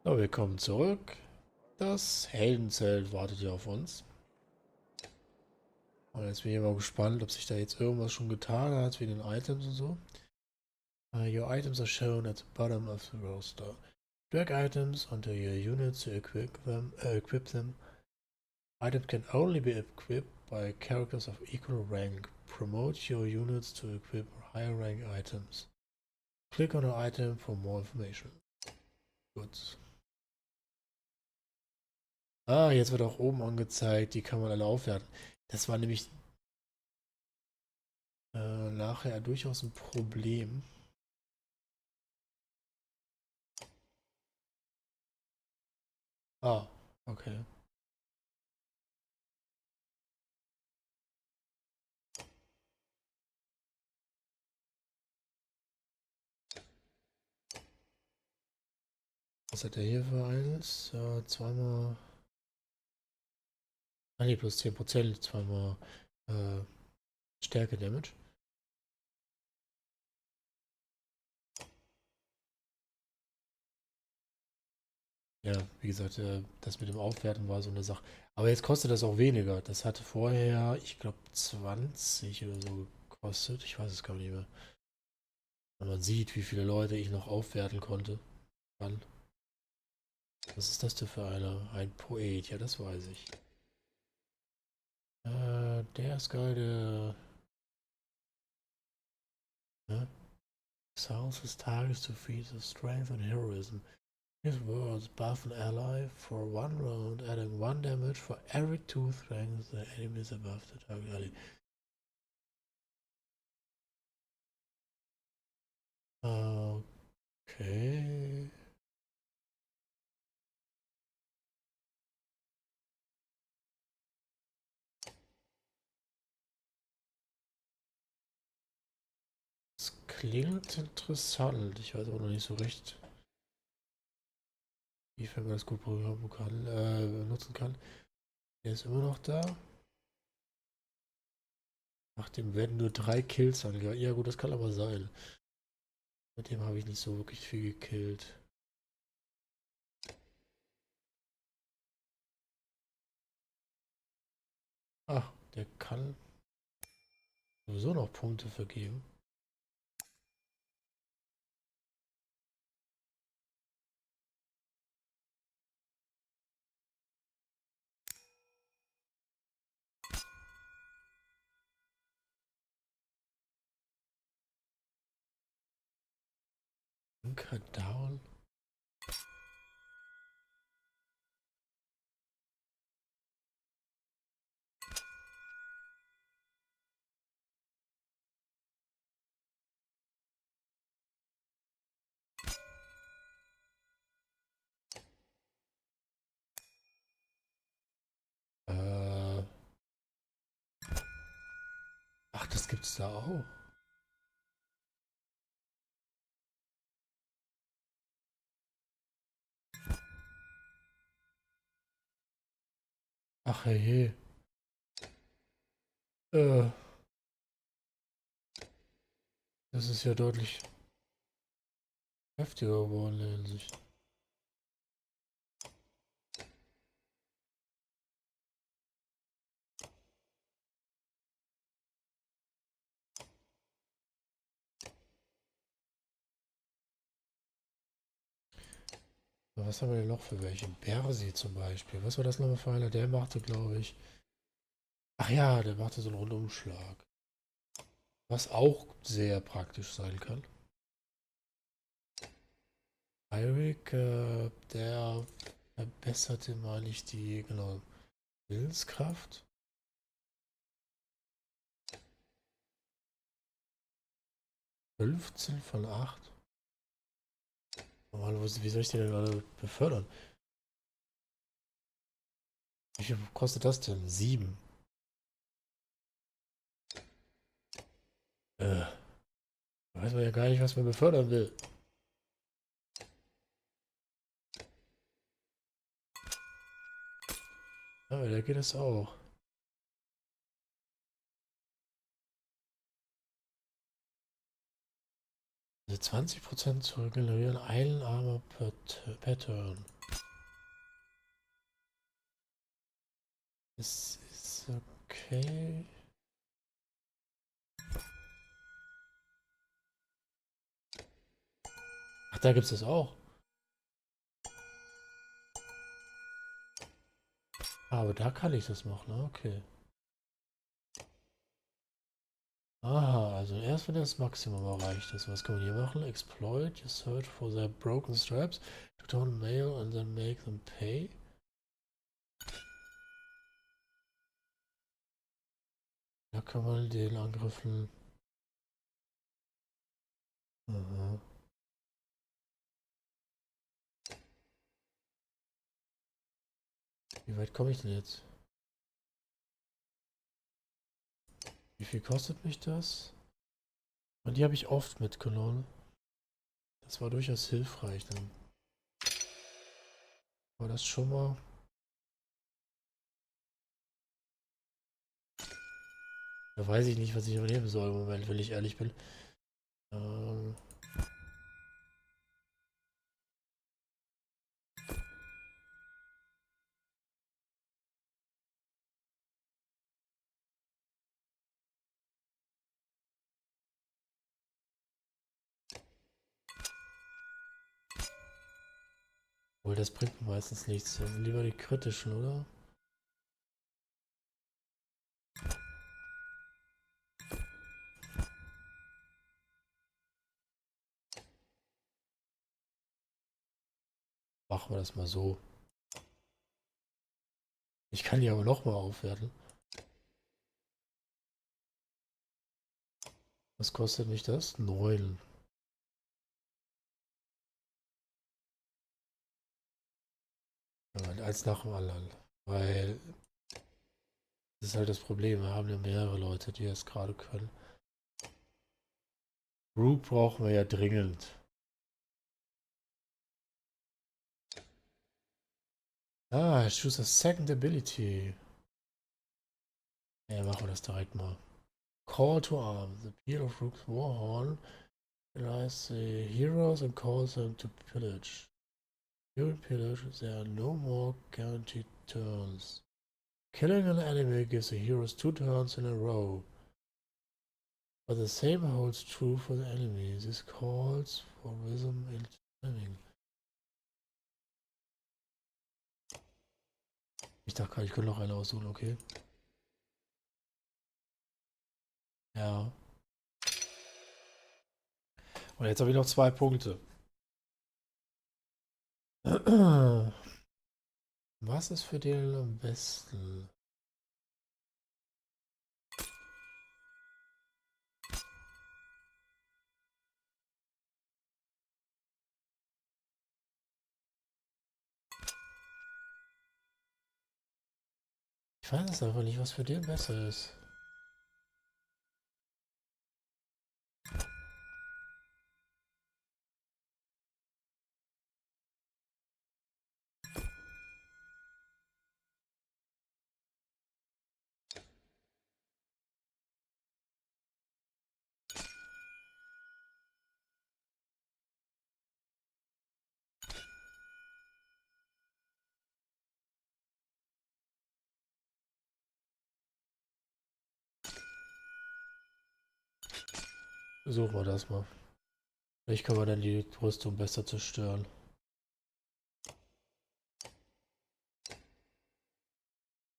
So, willkommen zurück. Das Heldenzelt wartet hier auf uns. Und jetzt bin ich mal gespannt, ob sich da jetzt irgendwas schon getan hat, wie den Items und so. Your items are shown at the bottom of the roster. Drag items onto your units to equip them. Items can only be equipped by characters of equal rank. Promote your units to equip higher rank items. Click on an item for more information. Gut. Jetzt wird auch oben angezeigt, die kann man alle aufwerten. Das war nämlich nachher durchaus ein Problem. Ah, okay. Was hat der hier für eines? Zweimal. Ah ne, plus 10%, zweimal Stärke Damage. Ja, wie gesagt, das mit dem Aufwerten war so eine Sache. Aber jetzt kostet das auch weniger. Das hatte vorher, ich glaube, 20 oder so gekostet. Ich weiß es gar nicht mehr. Wenn man sieht, wie viele Leute ich noch aufwerten konnte. Dann. Was ist das denn für einer? Ein Poet, ja, das weiß ich. Der ist geil, der. Ne? Sounds his targets to feed his strength and heroism. His words buff an ally for one round, adding 1 damage for every 2 strength the enemy is above the target ally. Okay. Das klingt interessant. Ich weiß aber noch nicht so recht, wie man das gut programmieren kann, nutzen kann. Der ist immer noch da. Nach dem werden nur 3 Kills angegangen. Ja gut, das kann aber sein. Mit dem habe ich nicht so wirklich viel gekillt. Ach, der kann sowieso noch Punkte vergeben. Anker down. Ach, das gibt's da auch. Ach hey. Äh, Das ist ja deutlich heftiger geworden in der Hinsicht. Was haben wir denn noch für welche? Bersi zum Beispiel. Was war das nochmal für einer? Der machte, glaube ich. Ach ja, der machte so einen Rundumschlag. Was auch sehr praktisch sein kann. Eirik, der verbesserte, meine ich, die, genau, Willenskraft. 15 von 8. Normal, wie soll ich die denn alle befördern? Wie viel kostet das denn? 7. Weiß man ja gar nicht, was man befördern will. Aber da geht es auch. Also 20% zu regenerieren, einen Armor per Turn. Es ist okay. Ach, da gibt es das auch. Aber da kann ich das machen, ne? Okay. Aha, also erst wenn das Maximum erreicht ist. Was kann man hier machen? Exploit, you search for their broken straps to turn mail and then make them pay. Da kann man den Angriffen... Aha. Wie weit komme ich denn jetzt? Wie viel kostet mich das? Und die habe ich oft mitgenommen. Das war durchaus hilfreich. Dann war das schon mal... Da weiß ich nicht, was ich übernehmen soll im Moment, wenn ich ehrlich bin. Ähm, Obwohl, das bringt mir meistens nichts. Lieber die kritischen, oder? Machen wir das mal so. Ich kann die aber nochmal aufwerten. Was kostet mich das? 9. Ja, eins nach dem anderen. Weil das ist halt das Problem. Wir haben ja mehrere Leute, die das gerade können. Rook brauchen wir ja dringend. Ah, choose a second ability. Ja, machen wir das direkt mal. Call to arms. The Peal of Rook's Warhorn allies the heroes and calls them to pillage. During pillage, there are no more guaranteed turns. Killing an enemy gives the heroes 2 turns in a row. But the same holds true for the enemy. This calls for rhythm and timing. Ich dachte gerade, ich könnte noch eine aussuchen, okay. Ja. Und jetzt habe ich noch 2 Punkte. Was ist für den am besten? Ich weiß es einfach nicht, was für den besser ist. Versuchen wir das mal. Vielleicht können wir dann die Rüstung besser zerstören.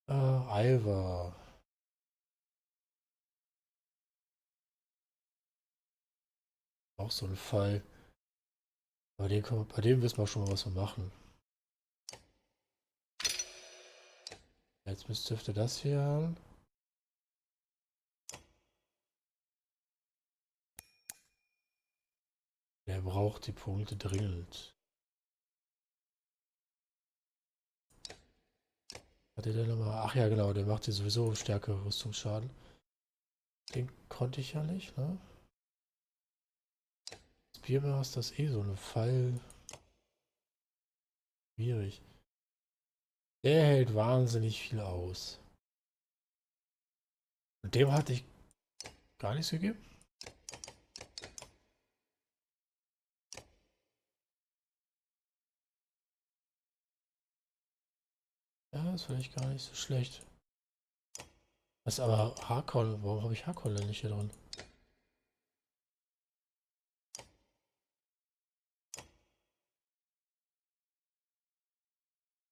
Alva. Auch so ein Fall. Bei dem wissen wir schon mal, was wir machen. Jetzt dürfte das hier haben. Der braucht die Punkte dringend. Hat der denn nochmal? Ach ja, genau, der macht hier sowieso stärkere Rüstungsschaden. Den konnte ich ja nicht, ne? Spearman ist das eh so eine Fall. Schwierig. Der hält wahnsinnig viel aus. Und dem hatte ich gar nichts gegeben. Ja, ist vielleicht gar nicht so schlecht. Was aber Hakon, warum habe ich Hakon denn nicht hier drin?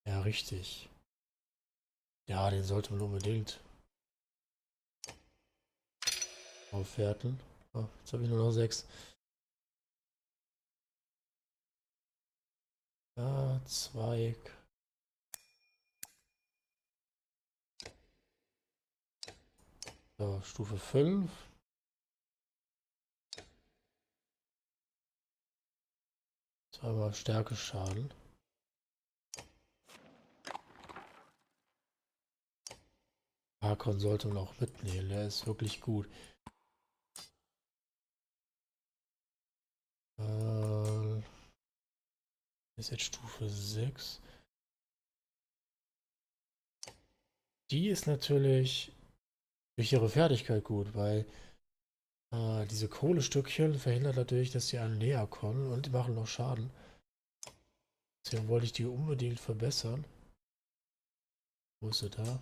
Ja, richtig. Ja, den sollte man unbedingt aufwerten. Oh, jetzt habe ich nur noch 6. Ja, Zweig. So, Stufe 5. Zweimal Stärke-Schaden. Hakon sollte man auch mitnehmen, der ist wirklich gut. Ist jetzt Stufe 6. Die ist natürlich durch ihre Fertigkeit gut, weil diese Kohlestückchen verhindert natürlich, dass sie einem näher kommen und die machen noch Schaden. Deswegen wollte ich die unbedingt verbessern. Wo ist sie da?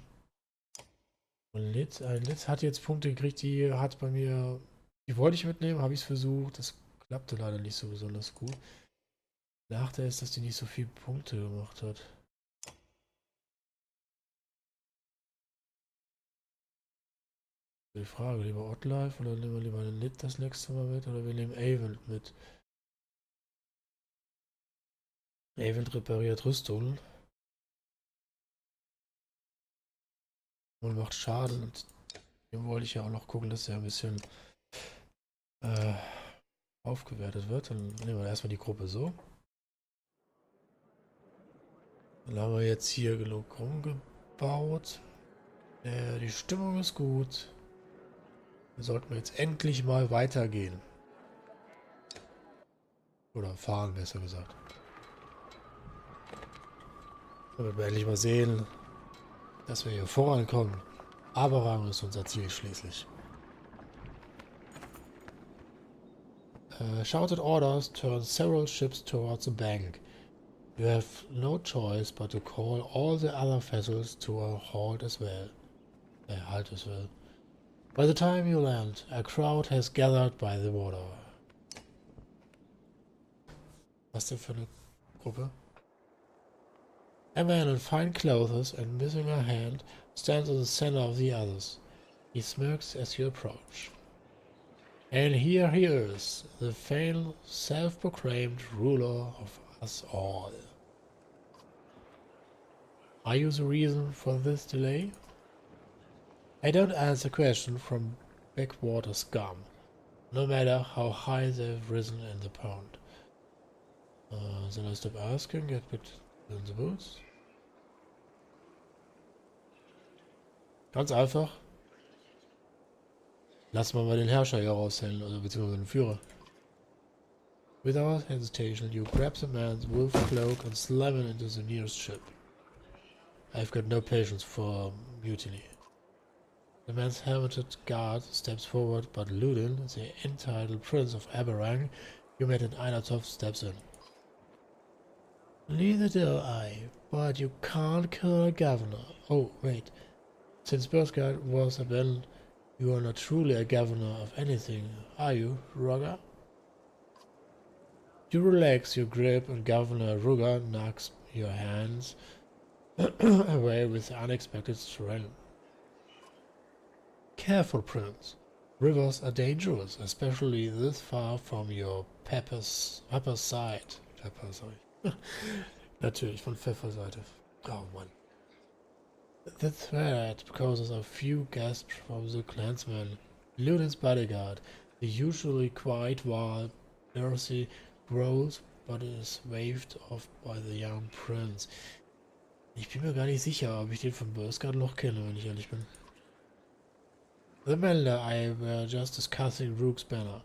Und ein Litz hat jetzt Punkte gekriegt, die hat bei mir, die wollte ich mitnehmen, habe ich es versucht. Das klappte leider nicht so besonders gut. Nachteil ist, dass die nicht so viele Punkte gemacht hat. Die Frage, lieber Oddlife oder nehmen wir lieber einen Lit das nächste Mal mit oder wir nehmen Avent mit. Avent repariert Rüstung und macht Schaden und dem wollte ich ja auch noch gucken, dass er ein bisschen aufgewertet wird. Dann nehmen wir erstmal die Gruppe so. Dann haben wir jetzt hier genug rumgebaut. Die Stimmung ist gut. Wir sollten jetzt endlich mal weitergehen. Oder fahren, besser gesagt. Damit wir endlich mal sehen, dass wir hier vorankommen. Aberrang ist unser Ziel schließlich. Shouted orders turn several ships towards the bank. You have no choice but to call all the other vessels to a halt as well. Halt as well. By the time you land, a crowd has gathered by the water. Was denn für eine Gruppe? A man in fine clothes and missing a hand stands in the center of the others. He smirks as you approach. And here he is, the failed, self-proclaimed ruler of us all. Are you the reason for this delay? I don't answer questions from backwater scum, no matter how high they've risen in the pond. Then I stop asking, get back in the boots. Ganz einfach. Lass mal den Herrscher hier raushängen, also beziehungsweise den Führer. Without hesitation, you grab the man's wolf cloak and slam it into the nearest ship. I've got no patience for mutiny. The man's helmeted guard steps forward, but Ludin, the entitled prince of Aberrang, you met in Einatov, steps in. Neither do I, but you can't kill a governor. Oh, wait. Since Birthguard was abandoned, you are not truly a governor of anything, are you, Rugger? You relax your grip and Governor Rugger knocks your hands away with unexpected strength. Careful, Prince. Rivers are dangerous, especially this far from your Pepper's side. Pepper, sorry. Natürlich, von Pfefferseite. Oh Mann. The threat causes a few gasps from the clansmen. Ludin's bodyguard, the usually quiet wild Percy, grows, but is waved off by the young prince. Ich bin mir gar nicht sicher, ob ich den von Burskard noch kenne, wenn ich ehrlich bin. The Melder I were just discussing Rook's banner.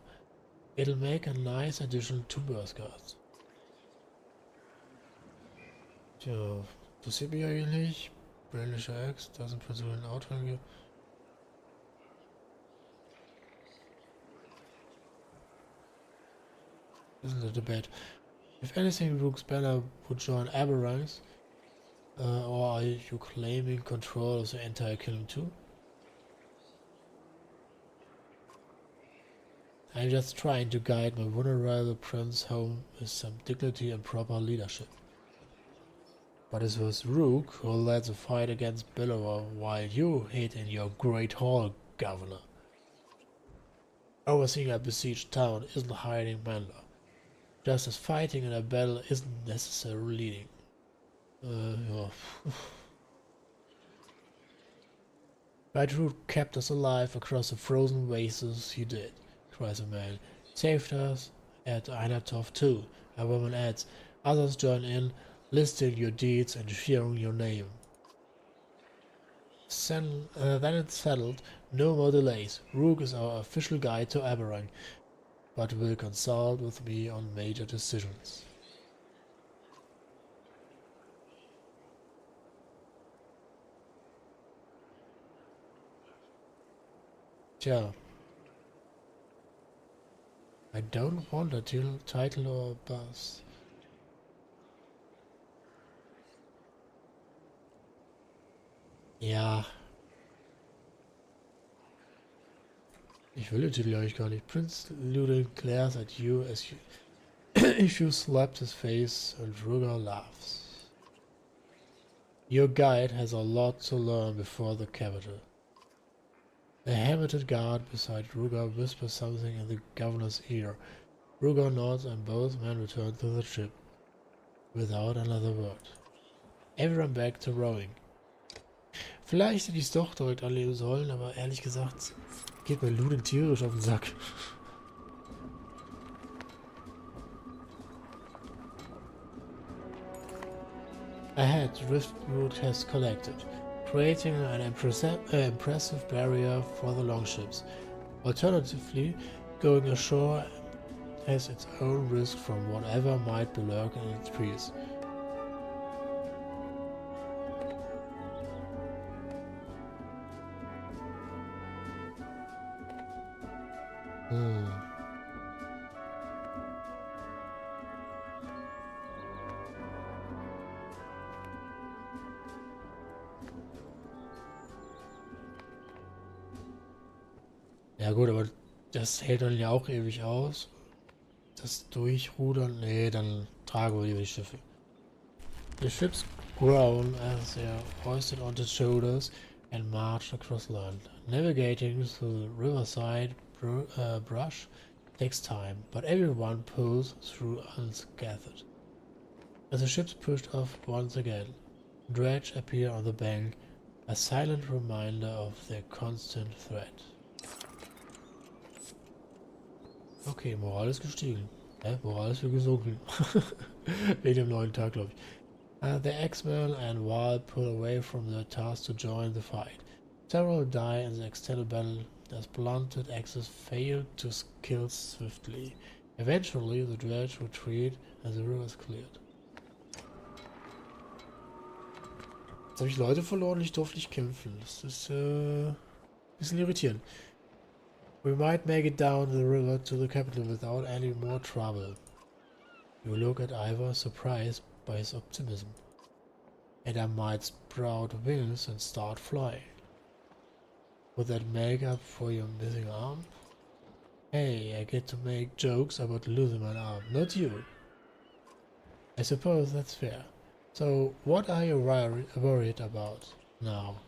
It'll make a nice addition to Burskard. Tja, interessiert mich eigentlich. Brillische Axe, da sind Personen Outfang hier. Isn't a debate. If anything, Rook's banner would join Aberrang's, or are you claiming control of the entire kingdom too? I'm just trying to guide my vulnerable prince home with some dignity and proper leadership. But it was Rook who led the fight against Bellower while you hid in your great hall, Governor. Overseeing a besieged town isn't hiding manner, just as fighting in a battle isn't necessarily leading. Yeah. But Rook kept us alive across the frozen wastes he did, cries a man. Saved us at Einatov too, a woman adds. Others join in, listing your deeds and cheering your name. Then it's settled, no more delays. Rook is our official guide to Aberrang, but will consult with me on major decisions. Tja. I don't want a title or a buzz. Ja. Ich will den Titel eigentlich gar nicht. Prince Ludin glares at you as you if you slap his face and Ruger laughs. Your guide has a lot to learn before the capital. The helmeted guard beside Ruger whispers something in the governor's ear. Ruger nods and both men return to the ship, without another word. Everyone back to rowing. Vielleicht hätte ich es doch direkt anlegen sollen, aber ehrlich gesagt geht mir Ludin tierisch auf den Sack. Ahead, driftwood has collected, creating an impressive barrier for the longships. Alternatively, going ashore has its own risk from whatever might be lurking in its trees. Ja gut, aber das hält dann ja auch ewig aus. Das Durchrudern, nee, dann tragen wir lieber die Schiffe. The ships groan as they are hoisted onto shoulders and marched across land. Navigating through the riverside brush takes time, but everyone pulls through unscathed. As the ships pushed off once again, dredge appear on the bank, a silent reminder of their constant threat. Okay, Moral ist gestiegen. Moral ist wie gesunken. Wegen dem neuen Tag, glaube ich. The X-Men and Wal pull away from their task to join the fight. Several die in the extended battle as blunted axes fail to kill swiftly. Eventually, the dredge retreat and the river is cleared. Jetzt habe ich Leute verloren, ich durfte nicht kämpfen. Das ist ein bisschen irritierend. We might make it down the river to the capital without any more trouble. You look at Ivor, surprised by his optimism. And I might sprout wings and start flying. Would that make up for your missing arm? Hey, I get to make jokes about losing my arm, not you. I suppose that's fair. So, what are you worried about now?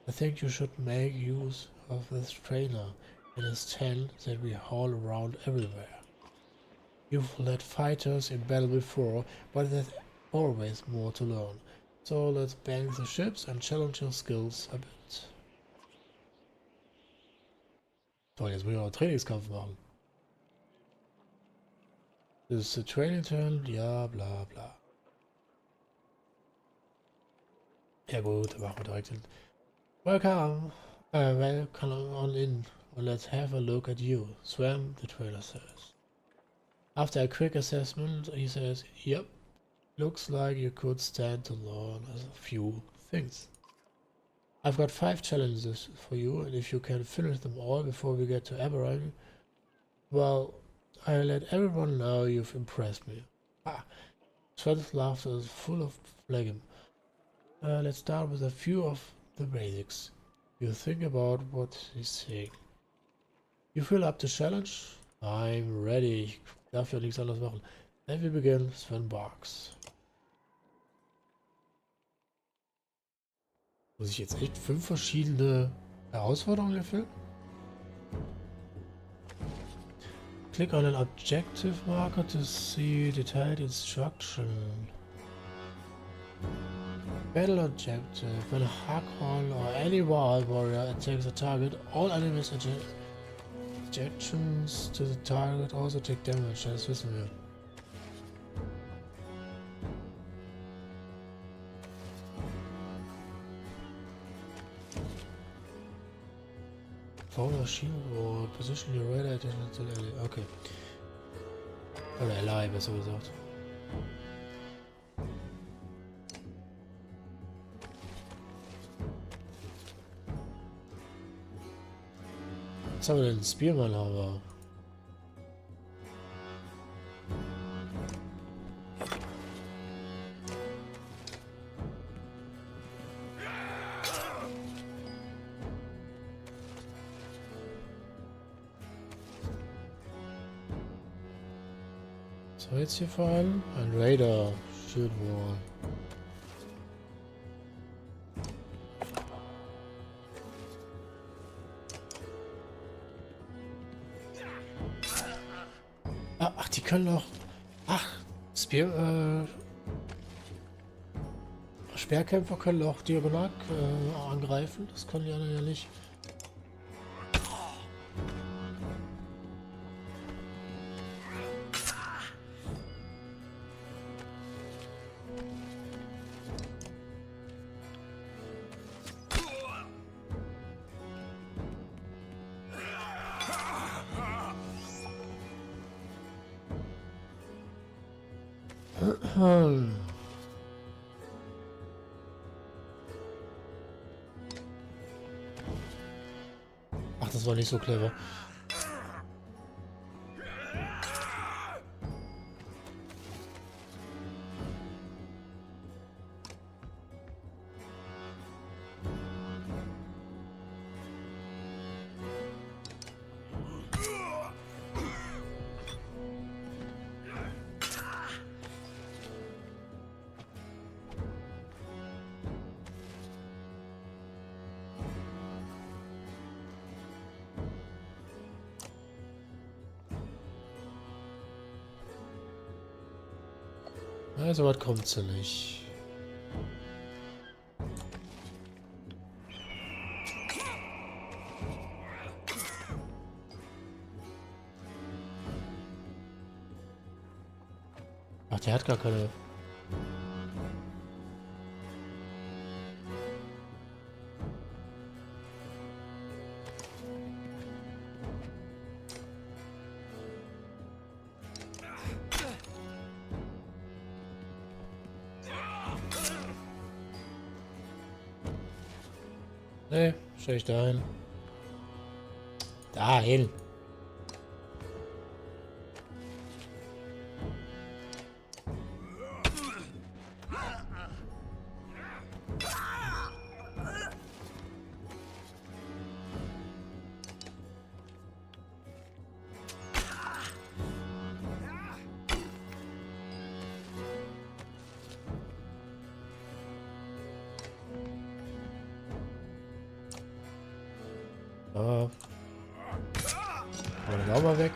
I think you should make use of this trainer. It is 10 that we haul around everywhere. You've led fighters in battle before, but there's always more to learn. So let's bang the ships and challenge your skills a bit. So, jetzt muss ich noch einen Trainingskampf machen. Das ist der Training Turn, ja, bla bla. Ja gut, dann machen wir direkt hin. Welcome on in. Well, let's have a look at you, Swam, the trailer says. After a quick assessment, he says, yep, looks like you could stand to learn a few things. I've got 5 challenges for you, and if you can finish them all before we get to Aberrang, well, I'll let everyone know you've impressed me. Swam's laughter is full of phlegm. Let's start with a few of the basics. You think about what he's saying. You fill up the challenge, I'm ready. Ich darf ja nichts anderes machen. Then we begin. Sven Barks. Muss ich jetzt echt 5 verschiedene Herausforderungen erfüllen? Click on an objective marker to see detailed instruction. Battle objective. When a Hakon or any wild warrior attacks a target, all enemies injections to the target also take damage. Das wissen wir. Form machine or position your radar attention to ally. Okay. Oder ally, besser gesagt. Was haben wir denn? Spielmann haben wir. Was haben wir jetzt hier vor allem? Ein Raider. Shield Wall. Ach, die können doch... Ach, Speerkämpfer können auch diagonal angreifen. Das können die anderen ja nicht. Ach, das war nicht so clever. Also, was kommt sie nicht? Ach, der hat gar keine... Nee, stell ich dahin. Dahin. Ah. Den auch mal weg.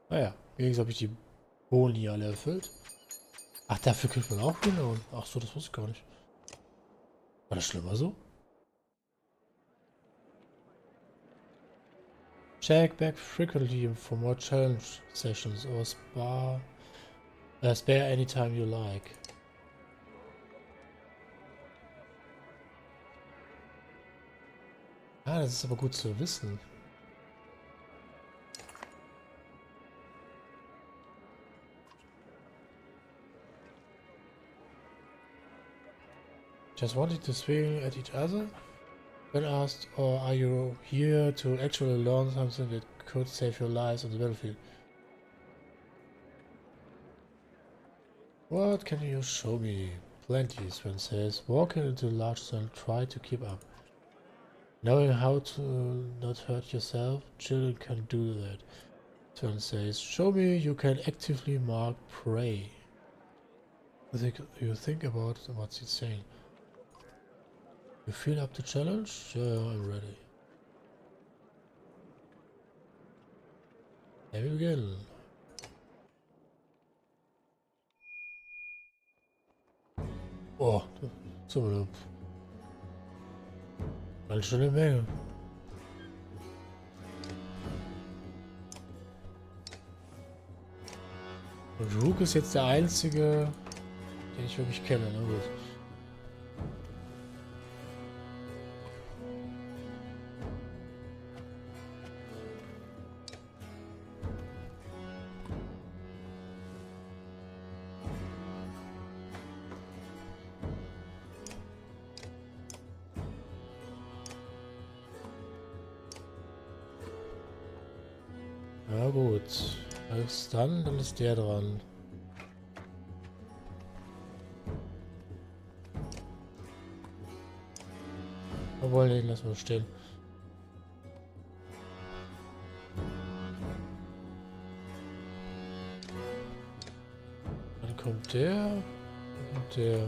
Naja, wenigstens habe ich die Boni alle erfüllt. Ach, dafür kriegt man auch genau. Ach so, das wusste ich gar nicht. War das schlimmer so? Check back frequently for more challenge sessions or spare anytime you like. Ah, das ist aber gut zu wissen. Just wanted to swing at each other? When asked, or are you here to actually learn something that could save your lives on the battlefield? What can you show me? Plenty, Sven says, walking into the large cell, try to keep up. Knowing how to not hurt yourself, children can do that. Sven says, show me you can actively mark prey. You think about what he's saying. You feel up to challenge? Yeah, I'm ready. Let me begin. Oh, so eine ganz schöne Menge. Und Rook ist jetzt der einzige, den ich wirklich kenne, na gut. Ja gut. Dann ist der dran. Obwohl, den lassen wir stehen. Dann kommt der und der.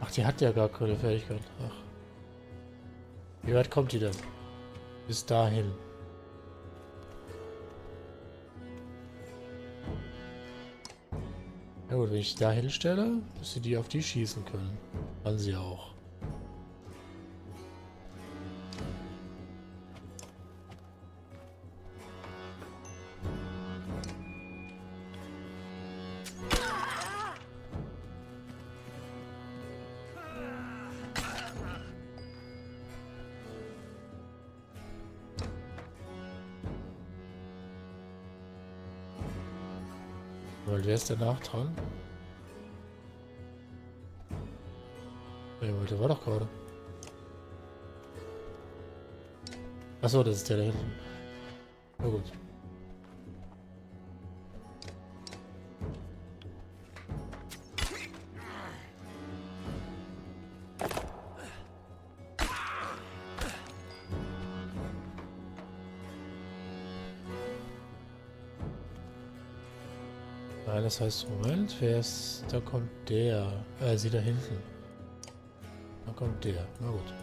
Ach, die hat ja gar keine Fähigkeit. Ach. Wie weit kommt die denn? Bis dahin. Ja gut, wenn ich da hinstelle, müsste die auf die schießen können. Kann sie auch. Weil wer ist danach dran? Der war doch gerade. Achso, das ist der da hinten. Na gut. Nein, das heißt, Moment, wer ist. Da kommt der. Sie da hinten. Da kommt der. Na gut.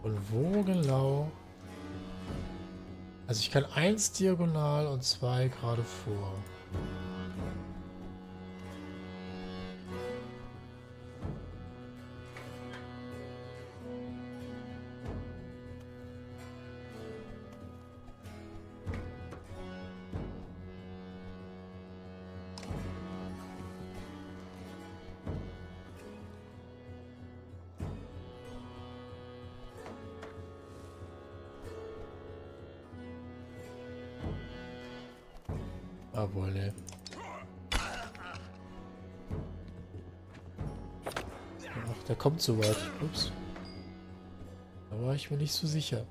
Und wo genau? Also ich kann 1 diagonal und 2 gerade vor. Ah, wohl, ne. Ach, der kommt so weit. Ups. Da war ich mir nicht so sicher.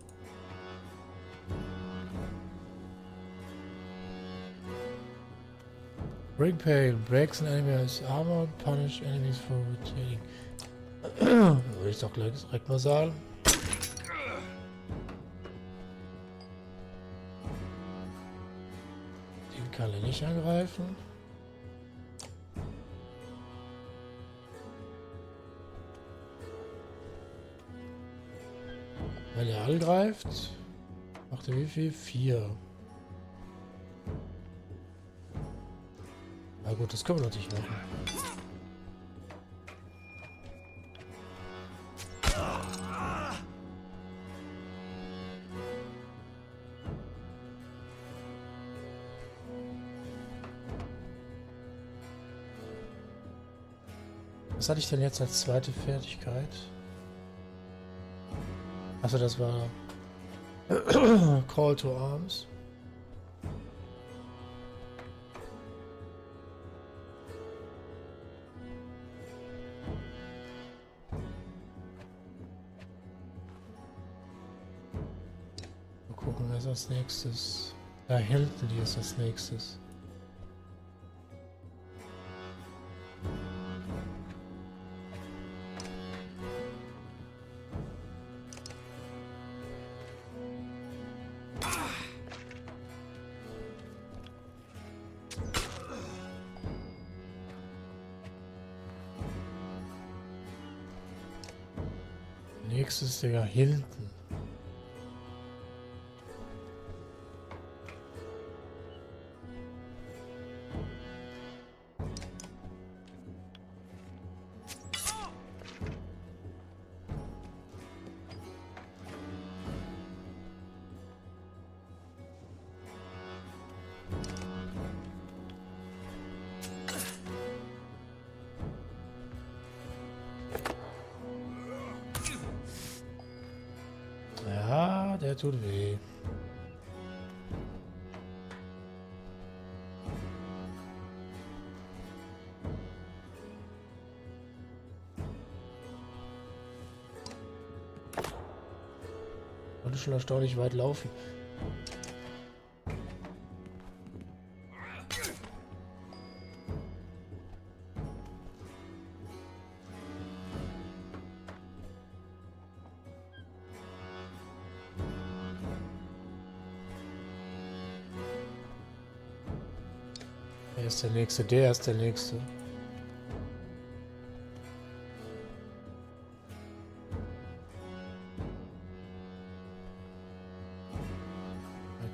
Bring pain. Breaks an enemy's armor. Punish enemies for retaining. Würde ich doch gleich direkt mal sagen. Kann er nicht angreifen. Wenn er angreift, macht er wie viel? 4. Na gut, das können wir natürlich machen. Was hatte ich denn jetzt als zweite Fertigkeit? Achso, das war Call to Arms. Mal gucken, was als nächstes. Da hinten hier ist als nächstes. Nächstes, Digga, hinten. Ja, der tut weh. Und schon erstaunlich weit laufen. Der ist der Nächste, der ist der Nächste.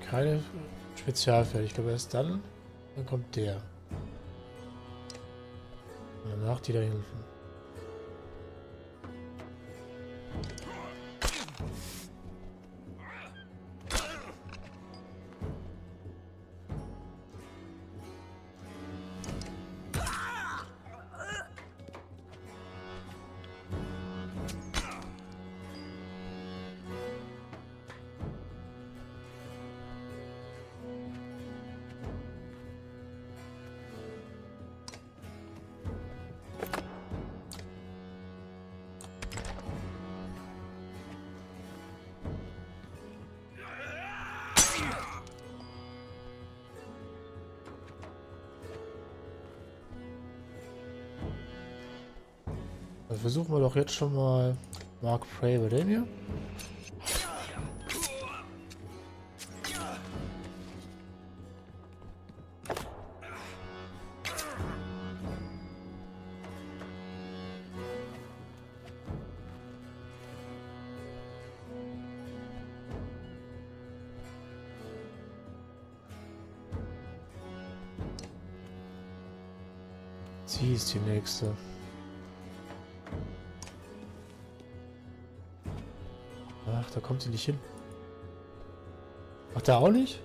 Keine Spezialfähigkeit. Ich glaube erst dann kommt der. Und danach die da hinten. Also versuchen wir doch jetzt schon mal Mark Prey bei dem hier. Sie ist die nächste. Ach, da kommt sie nicht hin. Ach, da auch nicht?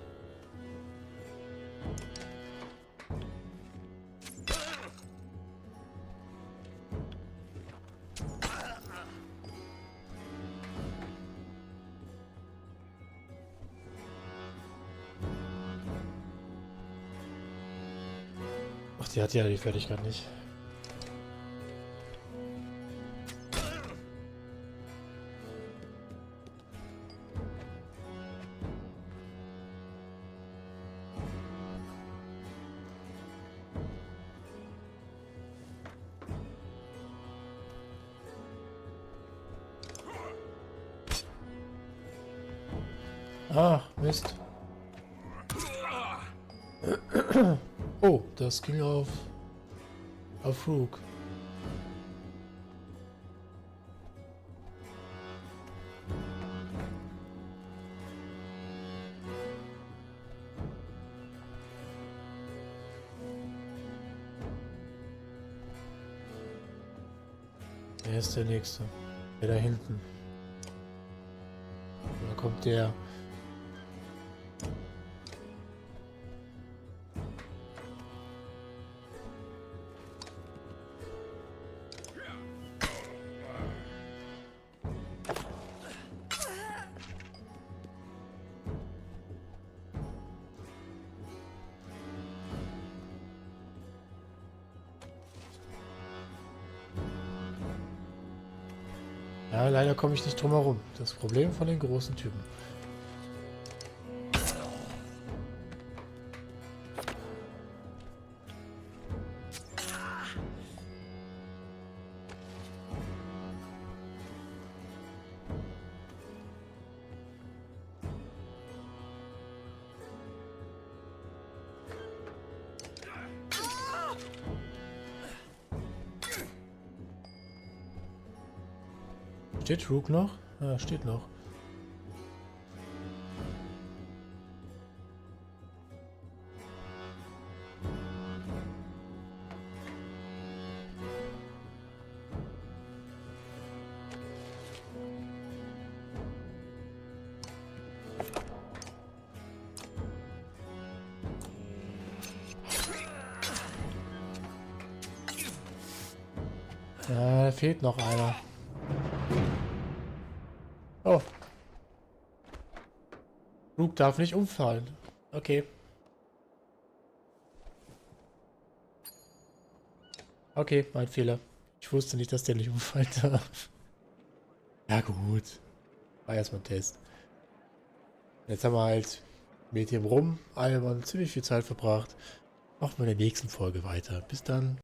Ach, die hat ja die Fertigkeit nicht. Ah, Mist. Oh, das ging auf Rook. Wer ist der Nächste? Der da hinten. Da kommt der. Ja, leider komme ich nicht drum herum. Das Problem von den großen Typen. Steht Rook noch? Ja, steht noch. Ja, da fehlt noch einer. Oh. Rook darf nicht umfallen. Okay. Okay, mein Fehler. Ich wusste nicht, dass der nicht umfallen darf. Ja gut. War erstmal ein Test. Jetzt haben wir halt mit dem Rum einmal ziemlich viel Zeit verbracht. Machen wir in der nächsten Folge weiter. Bis dann.